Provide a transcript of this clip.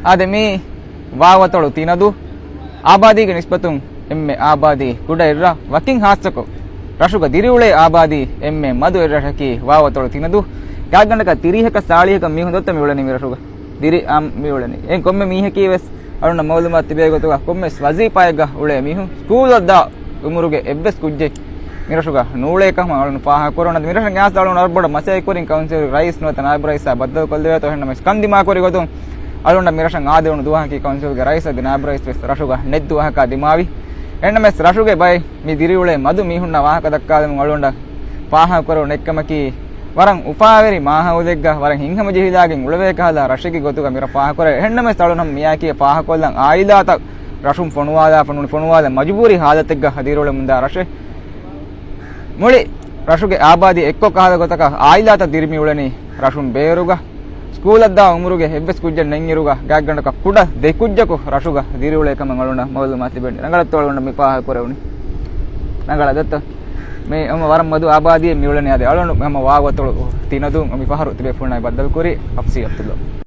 ಆದೆ ಮೀ ವಾವತಳು ತಿನದು ಆಬಾದಿಗೆ ನಿಸ್ಬತುಂ ಎಮ್ಮೆ ಆಬಾದಿ ಕುಡ ಇರ್ರ ವಕಿಂಗ್ ಹಾಸ್ತಕು ರಶುಗ ದಿರಿಯುಳೆ ಆಬಾದಿ ಎಮ್ಮೆ ಮದು ಇರ್ರಶಕಿ ವಾವತಳು ತಿನದು ಯಾಗಂಡಕ ತಿರಿಹಕ ಸಾಳಿಹಕ ಮೀ ಹೊಂದೊತ್ತ ಮಿವಳನಿ ರಶುಗ ದಿರಿ ಆಮ್ ಮಿವಳನಿ ಏನ್ ಕೊಮ್ಮೆ ಮೀಹಕಿ ವೆಸ್ ಅರುಣ ಮೌಲುಮಾತ್ ತಿಬೇಗೊತುಗ ಕೊಮ್ಮೆ ವಜೀಫಾಯಗ ಉಳೆ ಮೀಹು ಸ್ಕೂಲ್ ಅದ್ದ ಉಮುರುಗೆ ಎಬ್ಬೆಸ್ ಕುಜ್ಜೆ ಮಿರಶುಗ ನೂಳೆ ಕಮ ಅವಳನ್ನು ಪಾಹ ಕೊರೋಣ ಮಿರಶ ಗ್ಯಾಸ್ ಅವಳನ್ನು ಅರ್ಬಡ ಮಸೆ ಕೊರಿಂ ಕೌನ್ಸಿಲ್ ರೈಸ್ ನೋತ ನಾಬ್ ರೈಸ್ ಬದ್ದ ಕೊಲ್ದೆ ತೋ ಹೆಣ್ಣ ಮಸ್ ಕಂದಿ ಮಾ ಕೊರಿ ಗೊತು ಅಳುಂಡ ಮಿರಶ ಆದೇವನು ದುಹಾಕಿ ಕೌನ್ಸಿಲ್ ಗೆ ರೈಸ್ ಅದ ನಾಬ್ ರೈಸ್ ವೆಸ್ ರಶುಗ ನೆದ್ದು ಹಾಕ ದಿಮಾವಿ ಹೆಣ್ಣ ಮೆಸ್ ರಶುಗೆ ಬೈ ಮಿ ದಿರಿಯುಳೆ ಮದು ಮೀಹುಣ್ಣ ವಾಹಕ ದಕ್ಕಾದ ಅಳುಂಡ ಪಾಹ ಕೊರೋ ನೆಕ್ಕಮಕಿ ವರಂ ಉಪಾವೆರಿ ಮಾಹ ಉದೆಗ್ಗ ವರಂ ಹಿಂಗಮ ಜಿಹಿದಾಗಿ ಉಳಬೇಕಾದ ರಶಿಗೆ ಗೊತ್ತುಗ ಮಿರ ಪಾಹ ಕೊರೆ ಹೆಣ್ಣ ಮೆಸ್ ಅಳು ನಮ್ಮ ಮಿಯಾಕಿಯ ಪಾಹ ಕೊಲ್ಲಂ ಆಯಿದಾತ ರಶುಂ ಫೊಣುವಾದ ಮಜಬೂರಿ ಹಾದತೆಗ್ಗ ಹದಿರುಳೆ ಮುಂದ ರಶೆ ಮುಳಿ ರಶುಗೆ ಆಬಾದಿ ಎಕ್ಕೋ ಕಾದ ಗೊತ್ತಕ ಆಯಿಲಾತ ದಿರಿಮಿ ಉಳನಿ ರಶುಂ ಬೇರುಗ ಸ್ಕೂಲದ್ದ ಉಮರುಗೆ ಹೆಬ್ಬೆಸ್ ಕುಜ್ಜ ನೆಂಗಿರುಗ ಗ್ಯಾಗಂಡಕ ಕುಡ ದೆಕುಜ್ಜಕು ರಶುಗ ದಿರಿಯುಳೆ ಕಮಂಗಳುಂಡ ಮೌಲು ಮಾತಿ ಬೆಂಡಿ ನಂಗಳತ್ತೊಳಗುಂಡ ಮಿ ಪಾಹ ಕೊರೆವುನಿ ನಂಗಳ ದತ್ತ ಮೇ ಅಮ್ಮ ವರಂ ಮದು ಆಬಾದಿ ಮಿ ಉಳನಿ ಆದೆ ಅಳುಂಡು ನಮ್ಮ ವಾವತ್ತೊಳು ತಿನದು ಮಿ ಪಾಹರು ತಿಬೆ ಪುಣ್ಣ ಬದ್ದಲ್ ಕುರಿ ಅಪ್ಸಿ ಅಪ್ತಿಲ್ಲ